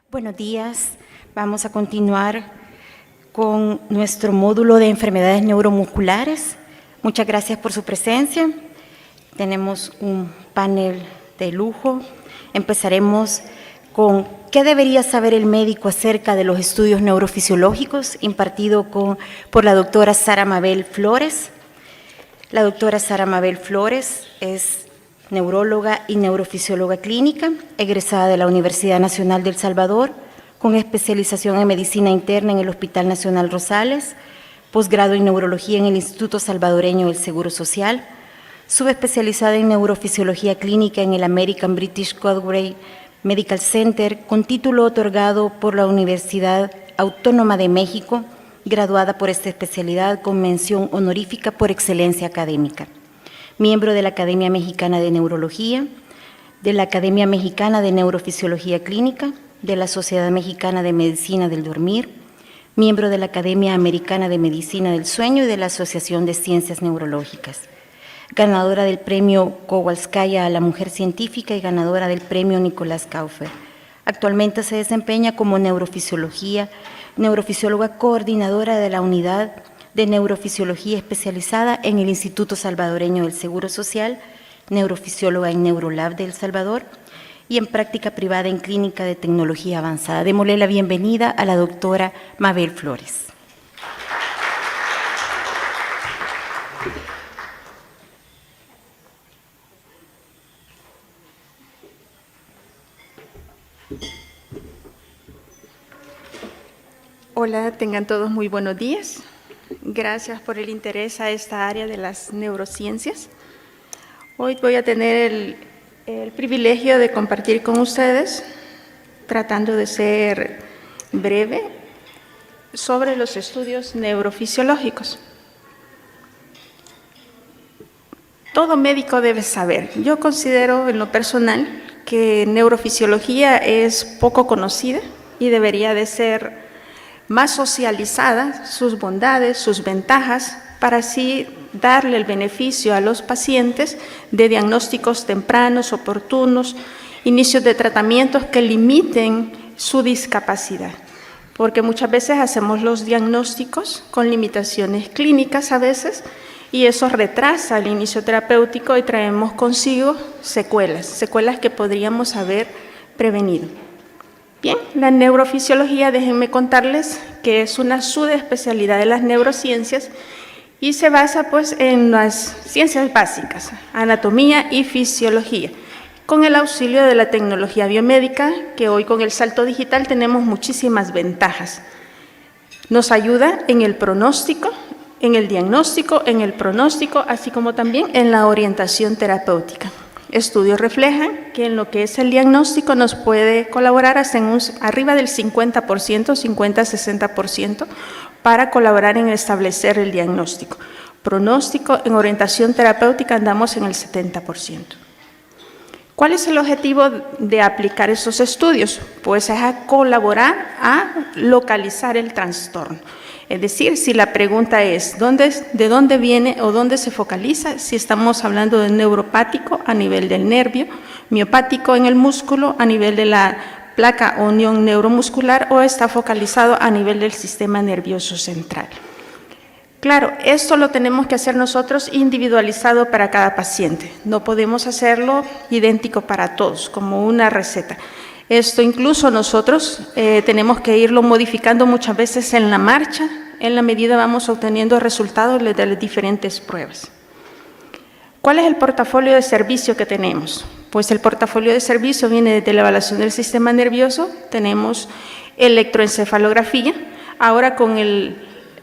Buenos días. Vamos a continuar con nuestro módulo de enfermedades neuromusculares. Muchas gracias por su presencia. Tenemos un panel de lujo. Empezaremos con ¿qué debería saber el médico acerca de los estudios neurofisiológicos? Impartido por la doctora Sara Mabel Flores. La doctora Sara Mabel Flores es neuróloga y neurofisióloga clínica, egresada de la Universidad Nacional de El Salvador, con especialización en medicina interna en el Hospital Nacional Rosales, posgrado en neurología en el Instituto Salvadoreño del Seguro Social, subespecializada en neurofisiología clínica en el American British Coldwell Medical Center, con título otorgado por la Universidad Autónoma de México, graduada por esta especialidad con mención honorífica por excelencia académica. Miembro de la Academia Mexicana de Neurología, de la Academia Mexicana de Neurofisiología Clínica, de la Sociedad Mexicana de Medicina del Dormir, miembro de la Academia Americana de Medicina del Sueño y de la Asociación de Ciencias Neurológicas. Ganadora del Premio Kowalskaya a la Mujer Científica y ganadora del Premio Nicolás Kaufer. Actualmente se desempeña como neurofisióloga coordinadora de la Unidad de Neurofisiología especializada en el Instituto Salvadoreño del Seguro Social, neurofisióloga en Neurolab de El Salvador y en práctica privada en Clínica de Tecnología Avanzada. Démosle la bienvenida a la doctora Mabel Flores. Hola, tengan todos muy buenos días. Gracias por el interés a esta área de las neurociencias. Hoy voy a tener el privilegio de compartir con ustedes, tratando de ser breve, sobre los estudios neurofisiológicos. Todo médico debe saber. Yo considero en lo personal que neurofisiología es poco conocida y debería de ser más socializada, sus bondades, sus ventajas, para así darle el beneficio a los pacientes de diagnósticos tempranos, oportunos, inicios de tratamientos que limiten su discapacidad. Porque muchas veces hacemos los diagnósticos con limitaciones clínicas a veces, y eso retrasa el inicio terapéutico y traemos consigo secuelas que podríamos haber prevenido. Bien, la neurofisiología, déjenme contarles que es una subespecialidad de las neurociencias y se basa pues en las ciencias básicas, anatomía y fisiología, con el auxilio de la tecnología biomédica, que hoy con el salto digital tenemos muchísimas ventajas. Nos ayuda en el pronóstico, en el diagnóstico, en el pronóstico, así como también en la orientación terapéutica. Estudios reflejan que en lo que es el diagnóstico nos puede colaborar hasta arriba del 50%, 50-60%, para colaborar en establecer el diagnóstico. Pronóstico, en orientación terapéutica andamos en el 70%. ¿Cuál es el objetivo de aplicar esos estudios? Pues es a colaborar a localizar el trastorno. Es decir, si la pregunta es ¿de dónde viene o dónde se focaliza? Si estamos hablando de neuropático a nivel del nervio, miopático en el músculo a nivel de la placa o unión neuromuscular, o está focalizado a nivel del sistema nervioso central. Claro, esto lo tenemos que hacer nosotros individualizado para cada paciente. No podemos hacerlo idéntico para todos, como una receta. Esto incluso nosotros tenemos que irlo modificando muchas veces en la marcha, en la medida vamos obteniendo resultados de las diferentes pruebas. ¿Cuál es el portafolio de servicio que tenemos? Pues el portafolio de servicio viene desde la evaluación del sistema nervioso, tenemos electroencefalografía, ahora con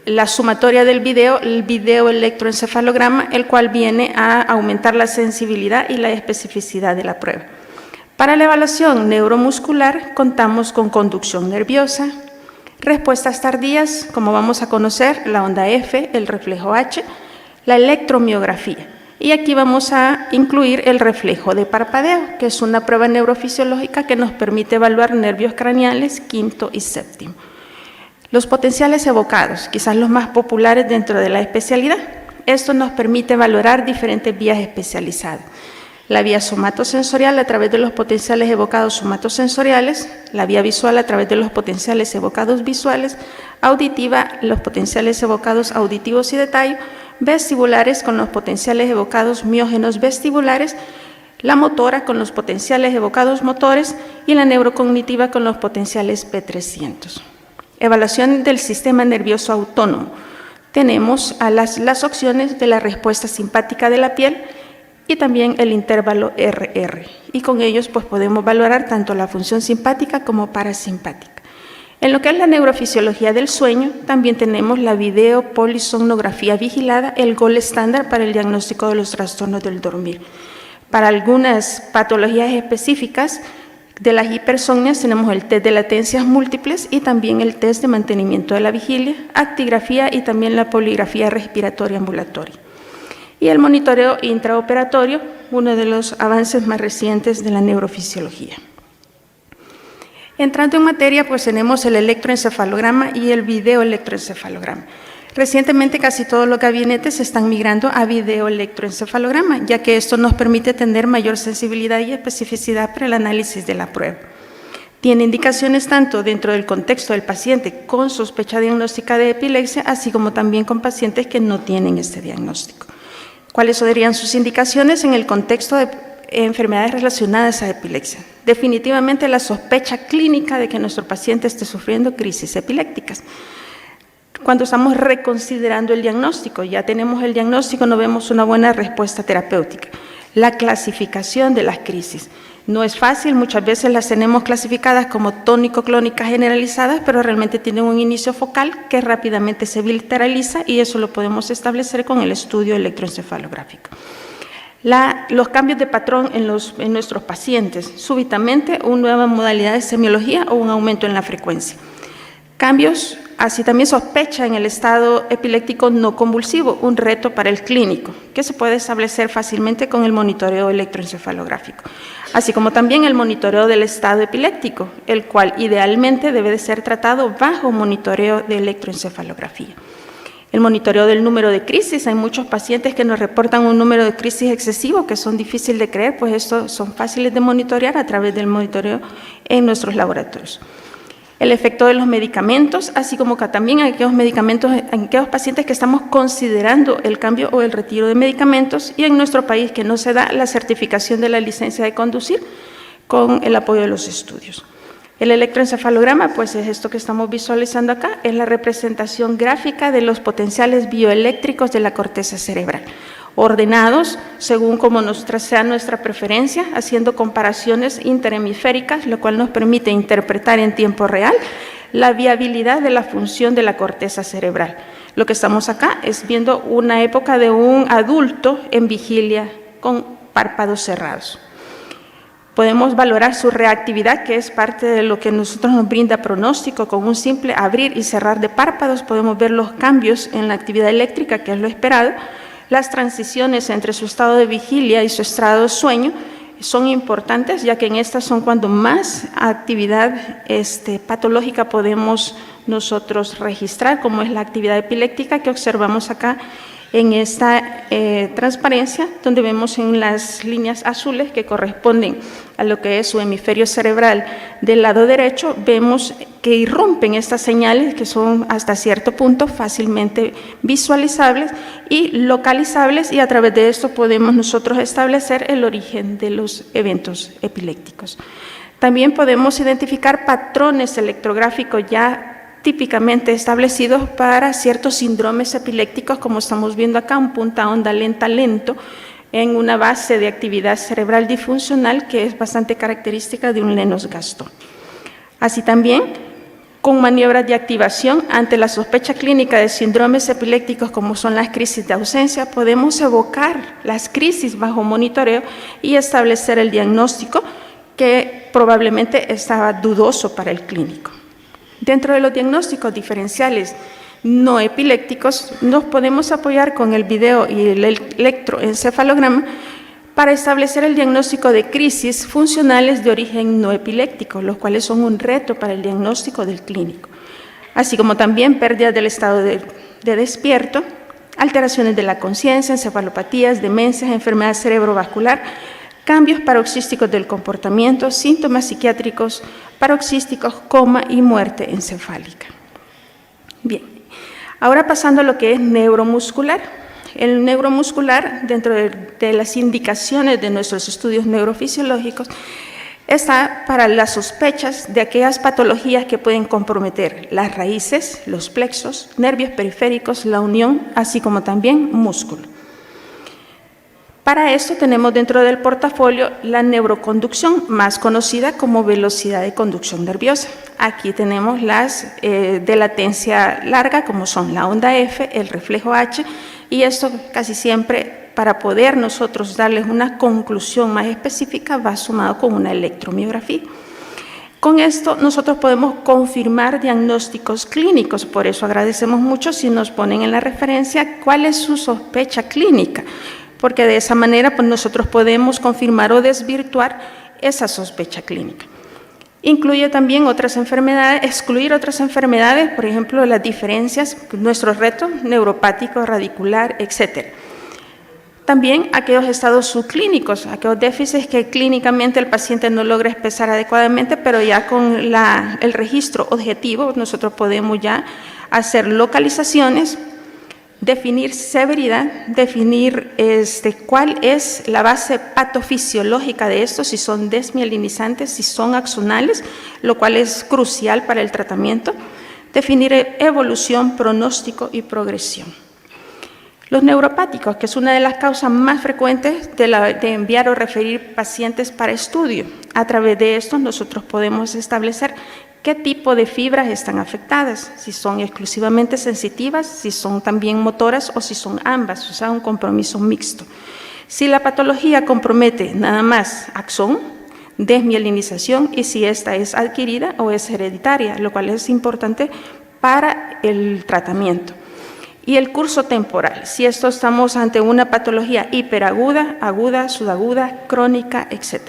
la sumatoria del video, el video electroencefalograma, el cual viene a aumentar la sensibilidad y la especificidad de la prueba. Para la evaluación neuromuscular contamos con conducción nerviosa, respuestas tardías, como vamos a conocer, la onda F, el reflejo H, la electromiografía. Y aquí vamos a incluir el reflejo de parpadeo, que es una prueba neurofisiológica que nos permite evaluar nervios craneales quinto y séptimo. Los potenciales evocados, quizás los más populares dentro de la especialidad. Esto nos permite valorar diferentes vías especializadas. la vía somatosensorial a través de los potenciales evocados somatosensoriales, la vía visual a través de los potenciales evocados visuales, auditiva, los potenciales evocados auditivos y de tallo, vestibulares con los potenciales evocados miógenos vestibulares, la motora con los potenciales evocados motores y la neurocognitiva con los potenciales P300. Evaluación del sistema nervioso autónomo. Tenemos a las opciones de la respuesta simpática de la piel y también el intervalo RR. Y con ellos pues podemos valorar tanto la función simpática como parasimpática. En lo que es la neurofisiología del sueño, también tenemos la videopolisomnografía vigilada, el gold estándar para el diagnóstico de los trastornos del dormir. Para algunas patologías específicas de las hipersomnias tenemos el test de latencias múltiples y también el test de mantenimiento de la vigilia, actigrafía y también la poligrafía respiratoria ambulatoria. Y el monitoreo intraoperatorio, uno de los avances más recientes de la neurofisiología. Entrando en materia, pues tenemos el electroencefalograma y el videoelectroencefalograma. Recientemente casi todos los gabinetes están migrando a videoelectroencefalograma, ya que esto nos permite tener mayor sensibilidad y especificidad para el análisis de la prueba. Tiene indicaciones tanto dentro del contexto del paciente con sospecha diagnóstica de epilepsia, así como también con pacientes que no tienen este diagnóstico. ¿Cuáles serían sus indicaciones en el contexto de enfermedades relacionadas a epilepsia? Definitivamente la sospecha clínica de que nuestro paciente esté sufriendo crisis epilépticas. Cuando estamos reconsiderando el diagnóstico, ya tenemos el diagnóstico, no vemos una buena respuesta terapéutica. La clasificación de las crisis. No es fácil, muchas veces las tenemos clasificadas como tónico-clónicas generalizadas, pero realmente tienen un inicio focal que rápidamente se bilateraliza y eso lo podemos establecer con el estudio electroencefalográfico. Los cambios de patrón en nuestros pacientes, súbitamente una nueva modalidad de semiología o un aumento en la frecuencia. Cambios, así también sospecha en el estado epiléptico no convulsivo, un reto para el clínico, que se puede establecer fácilmente con el monitoreo electroencefalográfico, así como también el monitoreo del estado epiléptico, el cual idealmente debe de ser tratado bajo monitoreo de electroencefalografía. El monitoreo del número de crisis, hay muchos pacientes que nos reportan un número de crisis excesivo que son difíciles de creer, pues estos son fáciles de monitorear a través del monitoreo en nuestros laboratorios. El efecto de los medicamentos, así como que también aquellos medicamentos, en aquellos pacientes que estamos considerando el cambio o el retiro de medicamentos y en nuestro país que no se da la certificación de la licencia de conducir con el apoyo de los estudios. El electroencefalograma, pues es esto que estamos visualizando acá, es la representación gráfica de los potenciales bioeléctricos de la corteza cerebral, ordenados según como sea nuestra preferencia, haciendo comparaciones interhemisféricas, lo cual nos permite interpretar en tiempo real la viabilidad de la función de la corteza cerebral. Lo que estamos acá es viendo una época de un adulto en vigilia con párpados cerrados. Podemos valorar su reactividad, que es parte de lo que nosotros nos brinda pronóstico. Con un simple abrir y cerrar de párpados podemos ver los cambios en la actividad eléctrica, que es lo esperado. Las transiciones entre su estado de vigilia y su estado de sueño son importantes, ya que en estas son cuando más actividad patológica podemos nosotros registrar, como es la actividad epiléptica que observamos acá en esta transparencia, donde vemos en las líneas azules que corresponden a lo que es su hemisferio cerebral del lado derecho, vemos que irrumpen estas señales que son hasta cierto punto fácilmente visualizables y localizables, y a través de esto podemos nosotros establecer el origen de los eventos epilépticos. También podemos identificar patrones electrográficos ya típicamente establecidos para ciertos síndromes epilépticos, como estamos viendo acá, un punta onda lenta lento en una base de actividad cerebral disfuncional que es bastante característica de un Lennox-Gastaut. Así también, con maniobras de activación ante la sospecha clínica de síndromes epilépticos como son las crisis de ausencia, podemos evocar las crisis bajo monitoreo y establecer el diagnóstico que probablemente estaba dudoso para el clínico. Dentro de los diagnósticos diferenciales no epilépticos, nos podemos apoyar con el video y el electroencefalograma para establecer el diagnóstico de crisis funcionales de origen no epiléptico, los cuales son un reto para el diagnóstico del clínico, así como también pérdidas del estado de despierto, alteraciones de la conciencia, encefalopatías, demencias, enfermedad cerebrovascular, cambios paroxísticos del comportamiento, síntomas psiquiátricos paroxísticos, coma y muerte encefálica. Bien, ahora pasando a lo que es neuromuscular. El neuromuscular, dentro de las indicaciones de nuestros estudios neurofisiológicos, está para las sospechas de aquellas patologías que pueden comprometer las raíces, los plexos, nervios periféricos, la unión, así como también músculo. Para esto tenemos dentro del portafolio la neuroconducción, más conocida como velocidad de conducción nerviosa. Aquí tenemos las de latencia larga, como son la onda F, el reflejo H, y esto casi siempre, para poder nosotros darles una conclusión más específica, va sumado con una electromiografía. Con esto nosotros podemos confirmar diagnósticos clínicos, por eso agradecemos mucho si nos ponen en la referencia cuál es su sospecha clínica, porque de esa manera pues, nosotros podemos confirmar o desvirtuar esa sospecha clínica. Incluye también otras enfermedades, excluir otras enfermedades, por ejemplo, las diferencias, nuestros retos neuropáticos, radicular, etc. También aquellos estados subclínicos, aquellos déficits que clínicamente el paciente no logra expresar adecuadamente, pero ya con el registro objetivo nosotros podemos ya hacer localizaciones, definir severidad, definir cuál es la base patofisiológica de esto, si son desmielinizantes, si son axonales, lo cual es crucial para el tratamiento, definir evolución, pronóstico y progresión. Los neuropáticos, que es una de las causas más frecuentes de enviar o referir pacientes para estudio. A través de esto nosotros podemos establecer qué tipo de fibras están afectadas, si son exclusivamente sensitivas, si son también motoras o si son ambas, o sea, un compromiso mixto. Si la patología compromete nada más axón, desmielinización, y si esta es adquirida o es hereditaria, lo cual es importante para el tratamiento. Y el curso temporal, si esto estamos ante una patología hiperaguda, aguda, subaguda, crónica, etc.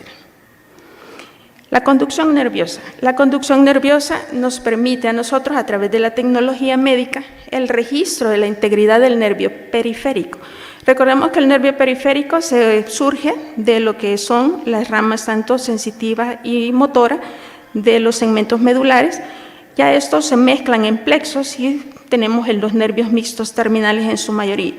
La conducción nerviosa. La conducción nerviosa nos permite a nosotros, a través de la tecnología médica, el registro de la integridad del nervio periférico. Recordemos que el nervio periférico surge de lo que son las ramas tanto sensitiva y motora de los segmentos medulares. Ya estos se mezclan en plexos y tenemos los nervios mixtos terminales en su mayoría.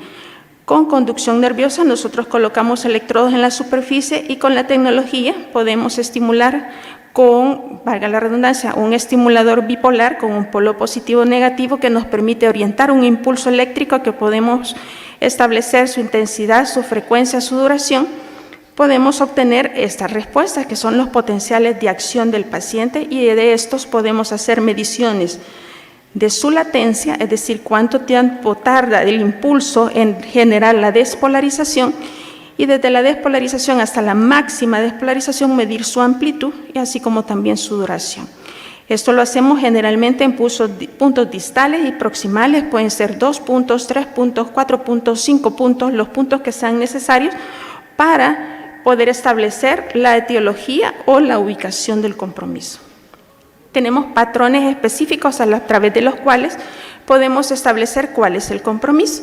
Con conducción nerviosa nosotros colocamos electrodos en la superficie y con la tecnología podemos estimular con, valga la redundancia, un estimulador bipolar con un polo positivo o negativo que nos permite orientar un impulso eléctrico que podemos establecer su intensidad, su frecuencia, su duración. Podemos obtener estas respuestas que son los potenciales de acción del paciente y de estos podemos hacer mediciones de su latencia, es decir, cuánto tiempo tarda el impulso en generar la despolarización y desde la despolarización hasta la máxima despolarización medir su amplitud y así como también su duración. Esto lo hacemos generalmente en puntos distales y proximales, pueden ser 2 puntos, 3 puntos, 4 puntos, 5 puntos, los puntos que sean necesarios para poder establecer la etiología o la ubicación del compromiso. Tenemos patrones específicos a través de los cuales podemos establecer cuál es el compromiso.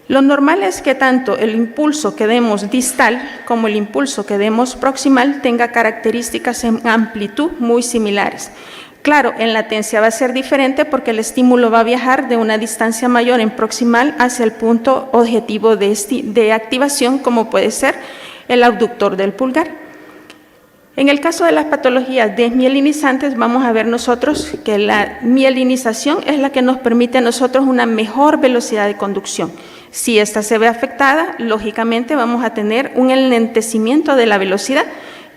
Lo normal es que tanto el impulso que demos distal como el impulso que demos proximal tenga características en amplitud muy similares. Claro, en latencia va a ser diferente porque el estímulo va a viajar de una distancia mayor en proximal hacia el punto objetivo de activación, como puede ser el abductor del pulgar. En el caso de las patologías desmielinizantes, vamos a ver nosotros que la mielinización es la que nos permite a nosotros una mejor velocidad de conducción. Si esta se ve afectada, lógicamente vamos a tener un enlentecimiento de la velocidad.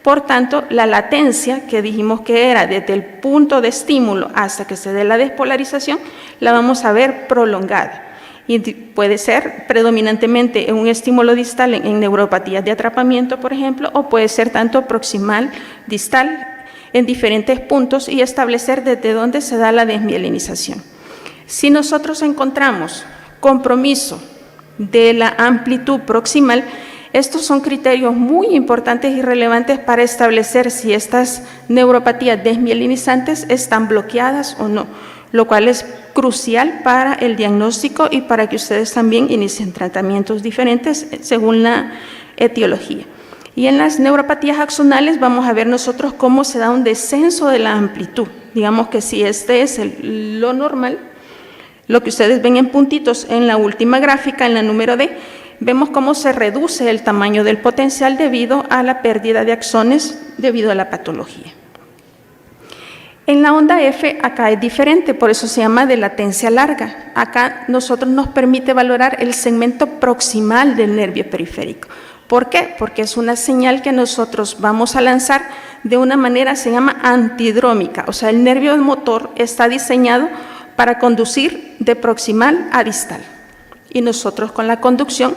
Por tanto, la latencia que dijimos que era desde el punto de estímulo hasta que se dé la despolarización, la vamos a ver prolongada. Y puede ser predominantemente en un estímulo distal en neuropatías de atrapamiento, por ejemplo, o puede ser tanto proximal, distal, en diferentes puntos y establecer desde dónde se da la desmielinización. Si nosotros encontramos compromiso de la amplitud proximal, estos son criterios muy importantes y relevantes para establecer si estas neuropatías desmielinizantes están bloqueadas o no, lo cual es crucial para el diagnóstico y para que ustedes también inicien tratamientos diferentes según la etiología. Y en las neuropatías axonales vamos a ver nosotros cómo se da un descenso de la amplitud. Digamos que si este es lo normal, lo que ustedes ven en puntitos en la última gráfica, en la número D, vemos cómo se reduce el tamaño del potencial debido a la pérdida de axones debido a la patología. En la onda F, acá es diferente, por eso se llama de latencia larga. Acá nosotros nos permite valorar el segmento proximal del nervio periférico. ¿Por qué? Porque es una señal que nosotros vamos a lanzar de una manera, se llama antidrómica, o sea, el nervio motor está diseñado para conducir de proximal a distal. Y nosotros con la conducción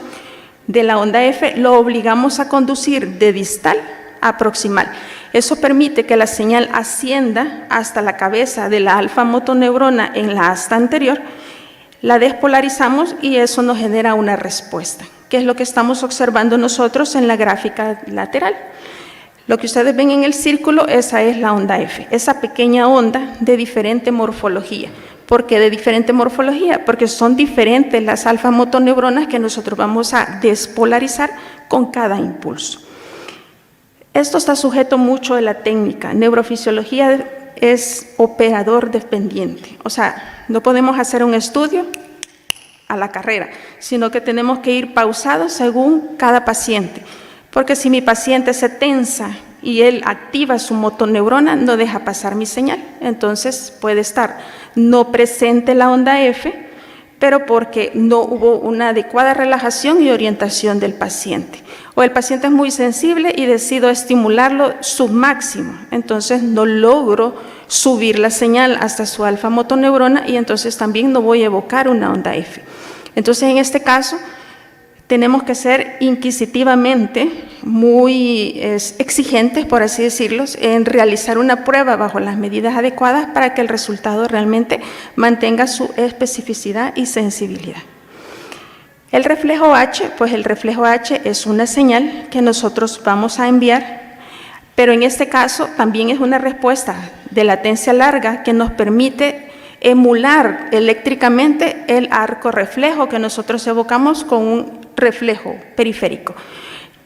de la onda F lo obligamos a conducir de distal a proximal. Eso permite que la señal ascienda hasta la cabeza de la alfa motoneurona en la asta anterior, la despolarizamos y eso nos genera una respuesta, que es lo que estamos observando nosotros en la gráfica lateral. Lo que ustedes ven en el círculo, esa es la onda F, esa pequeña onda de diferente morfología. ¿Por qué de diferente morfología? Porque son diferentes las alfa motoneuronas que nosotros vamos a despolarizar con cada impulso. Esto está sujeto mucho a la técnica. Neurofisiología es operador dependiente. O sea, no podemos hacer un estudio a la carrera, sino que tenemos que ir pausados según cada paciente. Porque si mi paciente se tensa y él activa su motoneurona, no deja pasar mi señal. Entonces puede estar no presente la onda F, pero porque no hubo una adecuada relajación y orientación del paciente. O el paciente es muy sensible y decido estimularlo submáximo, entonces no logro subir la señal hasta su alfa motoneurona y entonces también no voy a evocar una onda F. Entonces en este caso tenemos que ser inquisitivamente muy exigentes, por así decirlo, en realizar una prueba bajo las medidas adecuadas para que el resultado realmente mantenga su especificidad y sensibilidad. El reflejo H, pues el reflejo H es una señal que nosotros vamos a enviar, pero en este caso también es una respuesta de latencia larga que nos permite emular eléctricamente el arco reflejo que nosotros evocamos con un reflejo periférico.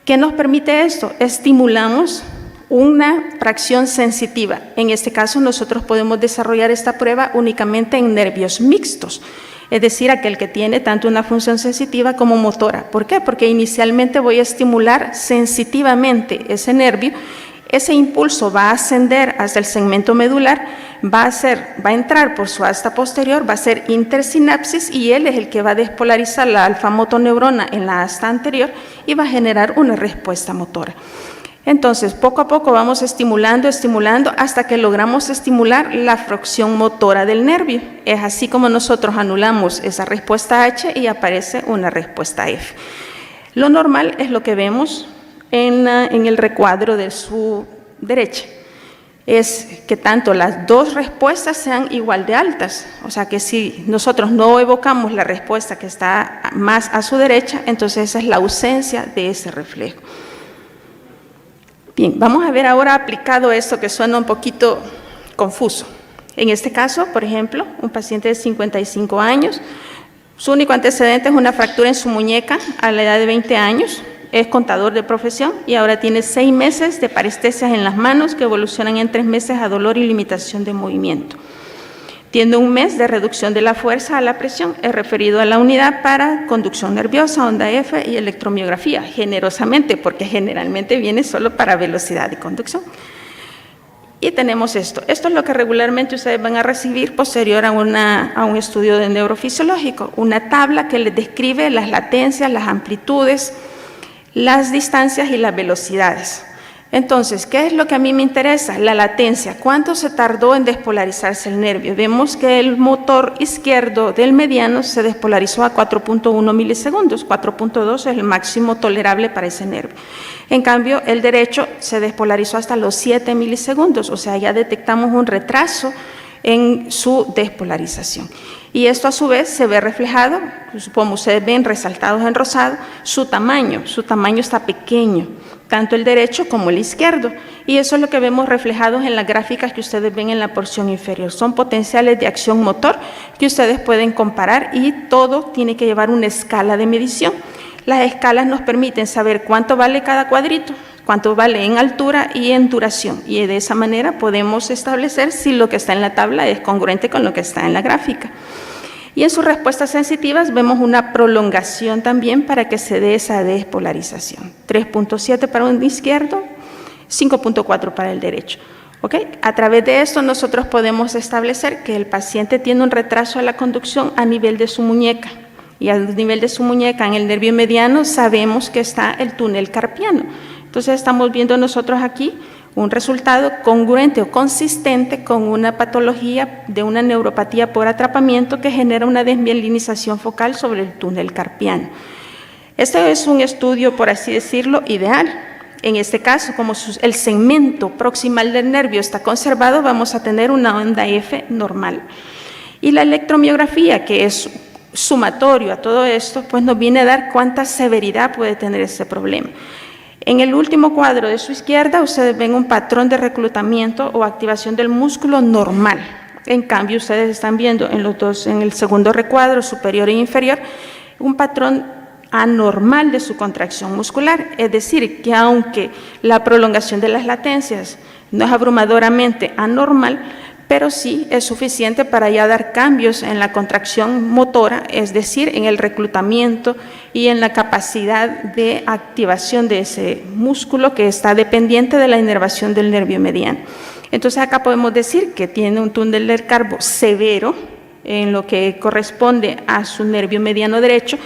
¿Qué nos permite esto? Estimulamos una fracción sensitiva. En este caso nosotros podemos desarrollar esta prueba únicamente en nervios mixtos, es decir, aquel que tiene tanto una función sensitiva como motora. ¿Por qué? Porque inicialmente voy a estimular sensitivamente ese nervio, ese impulso va a ascender hasta el segmento medular, va a entrar por su asta posterior, va a ser intersinapsis y él es el que va a despolarizar la alfa motoneurona en la asta anterior y va a generar una respuesta motora. Entonces, poco a poco vamos estimulando hasta que logramos estimular la fracción motora del nervio. Es así como nosotros anulamos esa respuesta H y aparece una respuesta F. Lo normal es lo que vemos en el recuadro de su derecha. Es que tanto las dos respuestas sean igual de altas. O sea que si nosotros no evocamos la respuesta que está más a su derecha, entonces esa es la ausencia de ese reflejo. Bien, vamos a ver ahora aplicado esto que suena un poquito confuso. En este caso, por ejemplo, un paciente de 55 años, su único antecedente es una fractura en su muñeca a la edad de 20 años, es contador de profesión y ahora tiene 6 meses de parestesias en las manos que evolucionan en 3 meses a dolor y limitación de movimiento. Tiene 1 mes de reducción de la fuerza a la presión, es referido a la unidad para conducción nerviosa, onda F y electromiografía, generosamente, porque generalmente viene solo para velocidad de conducción. Y tenemos esto. Esto es lo que regularmente ustedes van a recibir posterior a un estudio de neurofisiológico, una tabla que les describe las latencias, las amplitudes, las distancias y las velocidades. Entonces, ¿qué es lo que a mí me interesa? La latencia. ¿Cuánto se tardó en despolarizarse el nervio? Vemos que el motor izquierdo del mediano se despolarizó a 4.1 milisegundos. 4.2 es el máximo tolerable para ese nervio. En cambio, el derecho se despolarizó hasta los 7 milisegundos. O sea, ya detectamos un retraso en su despolarización. Y esto a su vez se ve reflejado, como ustedes ven resaltados en rosado, su tamaño está pequeño, tanto el derecho como el izquierdo, y eso es lo que vemos reflejados en las gráficas que ustedes ven en la porción inferior. Son potenciales de acción motor que ustedes pueden comparar y todo tiene que llevar una escala de medición. Las escalas nos permiten saber cuánto vale cada cuadrito. cuánto vale en altura y en duración. Y de esa manera podemos establecer si lo que está en la tabla es congruente con lo que está en la gráfica. Y en sus respuestas sensitivas vemos una prolongación también para que se dé esa despolarización. 3.7 para un izquierdo, 5.4 para el derecho. ¿Okay? A través de esto nosotros podemos establecer que el paciente tiene un retraso de la conducción a nivel de su muñeca. Y a nivel de su muñeca, en el nervio mediano, sabemos que está el túnel carpiano. Entonces estamos viendo nosotros aquí un resultado congruente o consistente con una patología de una neuropatía por atrapamiento que genera una desmielinización focal sobre el túnel carpiano. Este es un estudio, por así decirlo, ideal. En este caso, como el segmento proximal del nervio está conservado, vamos a tener una onda F normal. Y la electromiografía, que es sumatorio a todo esto, pues nos viene a dar cuánta severidad puede tener este problema. En el último cuadro de su izquierda, ustedes ven un patrón de reclutamiento o activación del músculo normal. En cambio, ustedes están viendo en el segundo recuadro, superior e inferior, un patrón anormal de su contracción muscular. Es decir, que aunque la prolongación de las latencias no es abrumadoramente anormal, pero sí es suficiente para ya dar cambios en la contracción motora, es decir, en el reclutamiento y en la capacidad de activación de ese músculo que está dependiente de la inervación del nervio mediano. Entonces acá podemos decir que tiene un túnel del carpo severo en lo que corresponde a su nervio mediano derecho,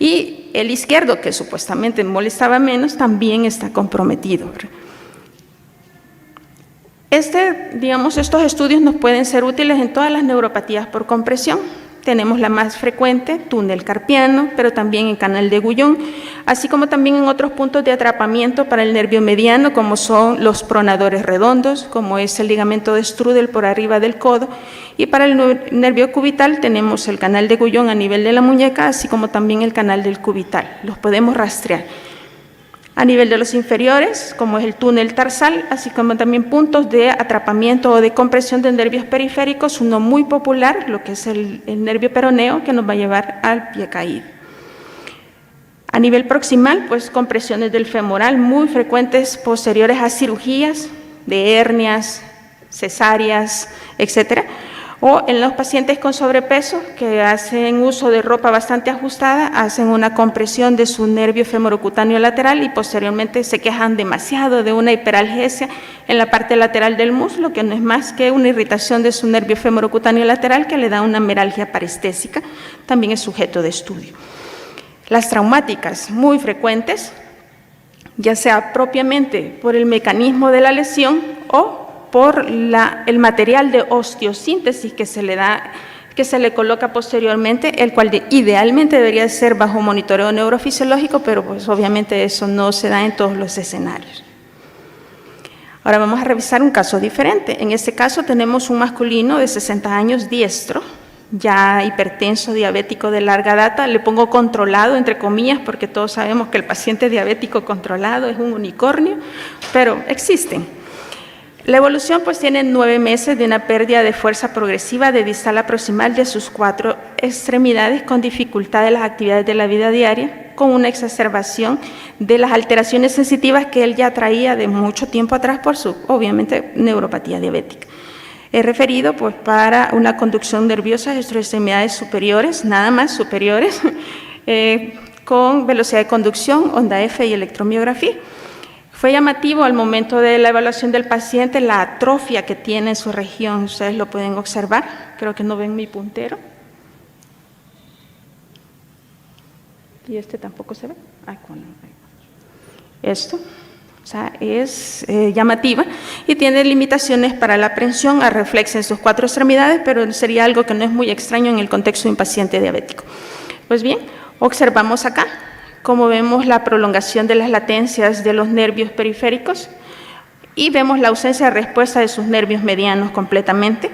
y el izquierdo, que supuestamente molestaba menos, también está comprometido. Estos estudios nos pueden ser útiles en todas las neuropatías por compresión. Tenemos la más frecuente, túnel carpiano, pero también en canal de Guyon, así como también en otros puntos de atrapamiento para el nervio mediano, como son los pronadores redondos, como es el ligamento de Strudel por arriba del codo, y para el nervio cubital tenemos el canal de Guyon a nivel de la muñeca, así como también el canal del cubital. Los podemos rastrear. A nivel de los inferiores, como es el túnel tarsal, así como también puntos de atrapamiento o de compresión de nervios periféricos, uno muy popular, lo que es el nervio peroneo, que nos va a llevar al pie caído. A nivel proximal, pues compresiones del femoral muy frecuentes posteriores a cirugías de hernias, cesáreas, etcétera. O en los pacientes con sobrepeso que hacen uso de ropa bastante ajustada, hacen una compresión de su nervio femorocutáneo lateral y posteriormente se quejan demasiado de una hiperalgesia en la parte lateral del muslo, que no es más que una irritación de su nervio femorocutáneo lateral que le da una meralgia parestésica, también es sujeto de estudio. Las traumáticas muy frecuentes, ya sea propiamente por el mecanismo de la lesión o por el material de osteosíntesis que se le coloca posteriormente, el cual idealmente debería ser bajo monitoreo neurofisiológico, pero pues obviamente eso no se da en todos los escenarios. Ahora vamos a revisar un caso diferente. En este caso tenemos un masculino de 60 años diestro, ya hipertenso, diabético de larga data. Le pongo controlado entre comillas porque todos sabemos que el paciente diabético controlado es un unicornio, pero existen. La evolución pues tiene 9 meses de una pérdida de fuerza progresiva de distal a proximal de sus 4 extremidades con dificultad de las actividades de la vida diaria, con una exacerbación de las alteraciones sensitivas que él ya traía de mucho tiempo atrás por su, obviamente, neuropatía diabética. He referido pues para una conducción nerviosa de sus extremidades superiores, nada más superiores, con velocidad de conducción, onda F y electromiografía. Fue llamativo al momento de la evaluación del paciente la atrofia que tiene en su región, ustedes lo pueden observar, creo que no ven mi puntero. Y este tampoco se ve. Esto, o sea, es llamativa y tiene limitaciones para la prensión a reflexa en sus 4 extremidades, pero sería algo que no es muy extraño en el contexto de un paciente diabético. Pues bien, observamos acá. Como vemos la prolongación de las latencias de los nervios periféricos y vemos la ausencia de respuesta de sus nervios medianos completamente,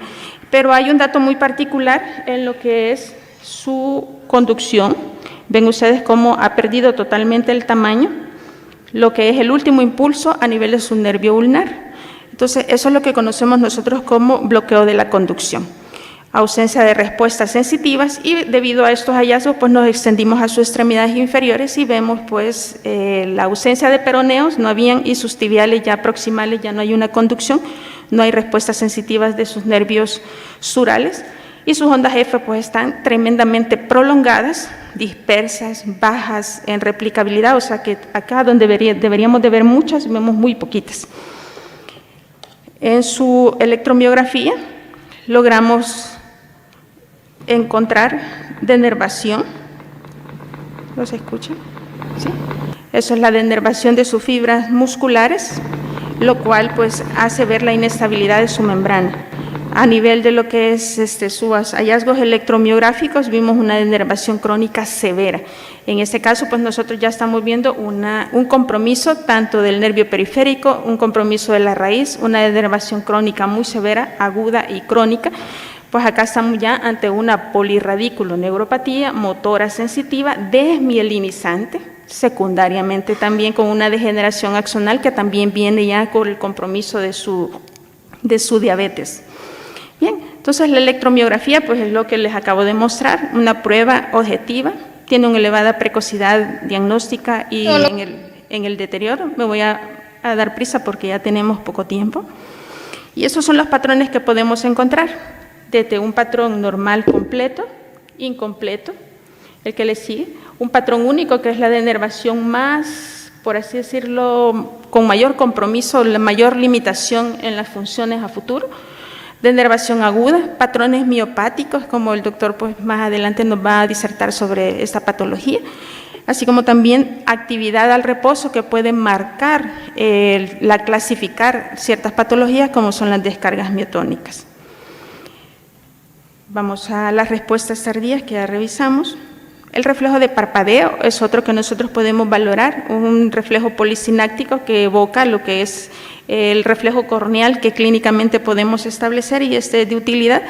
pero hay un dato muy particular en lo que es su conducción. Ven ustedes cómo ha perdido totalmente el tamaño, lo que es el último impulso a nivel de su nervio ulnar. Entonces, eso es lo que conocemos nosotros como bloqueo de la conducción. ausencia de respuestas sensitivas, y debido a estos hallazgos pues nos extendimos a sus extremidades inferiores y vemos pues la ausencia de peroneos, no habían, y sus tibiales ya proximales ya no hay una conducción, no hay respuestas sensitivas de sus nervios surales, y sus ondas F pues están tremendamente prolongadas, dispersas, bajas en replicabilidad, o sea que acá donde deberíamos de ver muchas, vemos muy poquitas. En su electromiografía logramos encontrar denervación. ¿Los escucha? ¿Sí? Eso es la denervación de sus fibras musculares, lo cual pues hace ver la inestabilidad de su membrana. A nivel de lo que es sus hallazgos electromiográficos, vimos una denervación crónica severa. En este caso, pues nosotros ya estamos viendo un compromiso tanto del nervio periférico, un compromiso de la raíz, una denervación crónica muy severa, aguda y crónica. Pues acá estamos ya ante una polirradiculoneuropatía motora sensitiva desmielinizante, secundariamente también con una degeneración axonal que también viene ya con el compromiso de su diabetes. Bien, entonces la electromiografía pues es lo que les acabo de mostrar, una prueba objetiva, tiene una elevada precocidad diagnóstica y en el deterioro. Me voy a dar prisa porque ya tenemos poco tiempo. Y esos son los patrones que podemos encontrar, desde un patrón normal completo, incompleto, el que le sigue, un patrón único que es la denervación más, por así decirlo, con mayor compromiso, la mayor limitación en las funciones a futuro, denervación aguda, patrones miopáticos, como el doctor pues más adelante nos va a disertar sobre esta patología, así como también actividad al reposo que puede marcar, clasificar ciertas patologías como son las descargas miotónicas. Vamos a las respuestas tardías que ya revisamos. El reflejo de parpadeo es otro que nosotros podemos valorar, un reflejo polisináctico que evoca lo que es el reflejo corneal que clínicamente podemos establecer, y este es de utilidad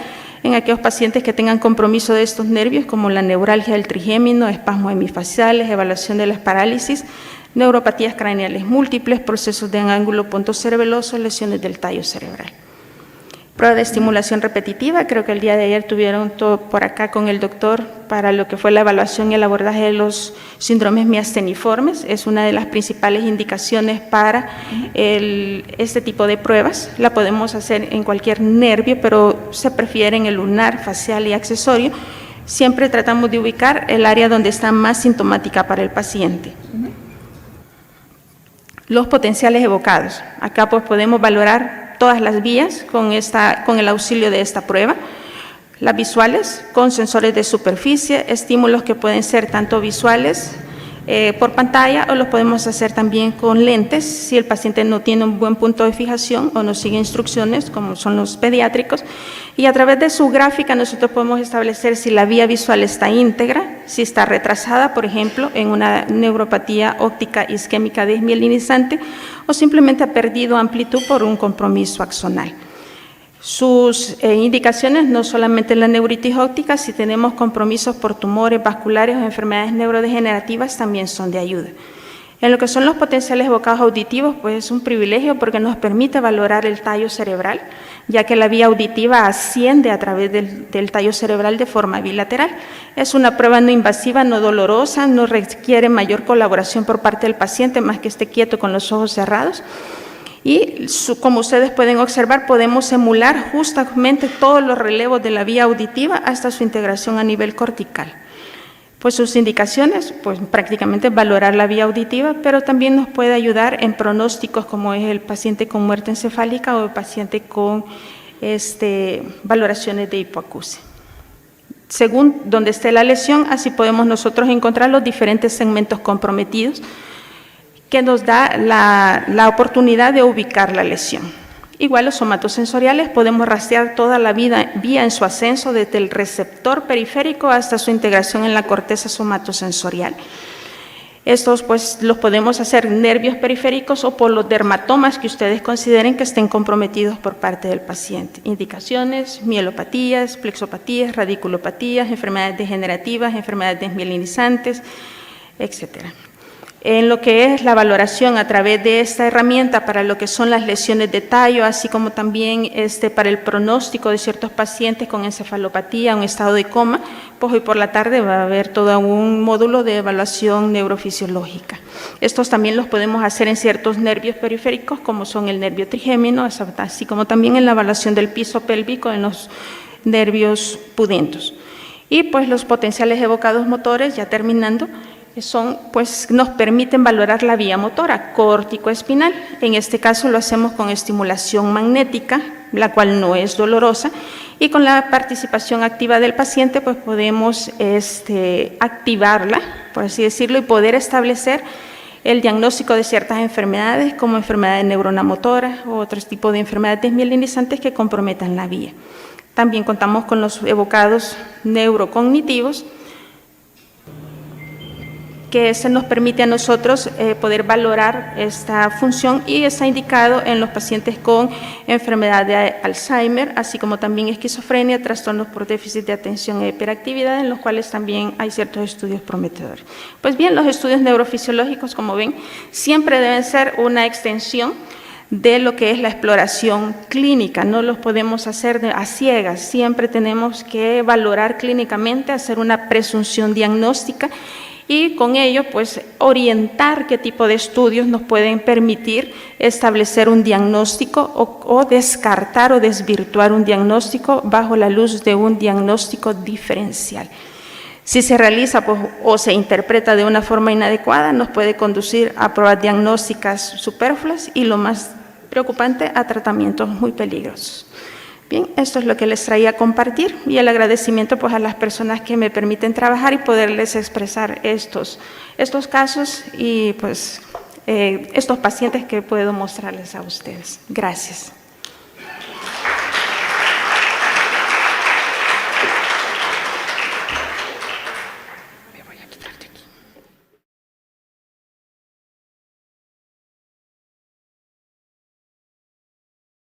en aquellos pacientes que tengan compromiso de estos nervios como la neuralgia del trigémino, espasmos hemifaciales, evaluación de las parálisis, neuropatías craneales múltiples, procesos de ángulo pontocerebeloso, lesiones del tallo cerebral. Prueba de estimulación repetitiva, creo que el día de ayer tuvieron todo por acá con el doctor para lo que fue la evaluación y el abordaje de los síndromes miasteniformes. Es una de las principales indicaciones para este tipo de pruebas. La podemos hacer en cualquier nervio, pero se prefiere en el lunar, facial y accesorio. Siempre tratamos de ubicar el área donde está más sintomática para el paciente. Los potenciales evocados. Acá pues podemos valorar todas las vías con el auxilio de esta prueba. Las visuales con sensores de superficie, estímulos que pueden ser tanto visuales por pantalla o los podemos hacer también con lentes si el paciente no tiene un buen punto de fijación o no sigue instrucciones como son los pediátricos, y a través de su gráfica nosotros podemos establecer si la vía visual está íntegra, si está retrasada, por ejemplo, en una neuropatía óptica isquémica desmielinizante o simplemente ha perdido amplitud por un compromiso axonal. Sus indicaciones no solamente en la neuritis óptica, si tenemos compromisos por tumores vasculares o enfermedades neurodegenerativas también son de ayuda. En lo que son los potenciales evocados auditivos, pues es un privilegio porque nos permite valorar el tallo cerebral, ya que la vía auditiva asciende a través del tallo cerebral de forma bilateral. Es una prueba no invasiva, no dolorosa, no requiere mayor colaboración por parte del paciente, más que esté quieto con los ojos cerrados. Y como ustedes pueden observar, podemos emular justamente todos los relevos de la vía auditiva hasta su integración a nivel cortical. Pues sus indicaciones, pues prácticamente valorar la vía auditiva, pero también nos puede ayudar en pronósticos como es el paciente con muerte encefálica o el paciente con valoraciones de hipoacusia. Según donde esté la lesión, así podemos nosotros encontrar los diferentes segmentos comprometidos que nos da la oportunidad de ubicar la lesión. Igual los somatosensoriales, podemos rastrear toda la vía en su ascenso desde el receptor periférico hasta su integración en la corteza somatosensorial. Estos pues los podemos hacer nervios periféricos o por los dermatomas que ustedes consideren que estén comprometidos por parte del paciente. Indicaciones, mielopatías, plexopatías, radiculopatías, enfermedades degenerativas, enfermedades desmielinizantes, etc. en lo que es la valoración a través de esta herramienta para lo que son las lesiones de tallo, así como también para el pronóstico de ciertos pacientes con encefalopatía, un estado de coma, pues hoy por la tarde va a haber todo un módulo de evaluación neurofisiológica. Estos también los podemos hacer en ciertos nervios periféricos, como son el nervio trigémino, así como también en la evaluación del piso pélvico en los nervios pudentos. Y pues los potenciales evocados motores, ya terminando, nos permiten valorar la vía motora córtico-espinal. En este caso lo hacemos con estimulación magnética, la cual no es dolorosa, y con la participación activa del paciente pues podemos activarla, por así decirlo, y poder establecer el diagnóstico de ciertas enfermedades como enfermedades neuronamotoras o otros tipos de enfermedades desmielinizantes que comprometan la vía. También contamos con los evocados neurocognitivos, que se nos permite a nosotros poder valorar esta función y está indicado en los pacientes con enfermedad de Alzheimer, así como también esquizofrenia, trastornos por déficit de atención e hiperactividad, en los cuales también hay ciertos estudios prometedores. Pues bien, los estudios neurofisiológicos, como ven, siempre deben ser una extensión de lo que es la exploración clínica, no los podemos hacer a ciegas, siempre tenemos que valorar clínicamente, hacer una presunción diagnóstica y con ello pues orientar qué tipo de estudios nos pueden permitir establecer un diagnóstico o descartar o desvirtuar un diagnóstico bajo la luz de un diagnóstico diferencial. Si se realiza pues, o se interpreta de una forma inadecuada, nos puede conducir a pruebas diagnósticas superfluas y lo más preocupante, a tratamientos muy peligrosos. Bien, esto es lo que les traía a compartir y el agradecimiento pues, a las personas que me permiten trabajar y poderles expresar estos casos y pues, estos pacientes que puedo mostrarles a ustedes. Gracias.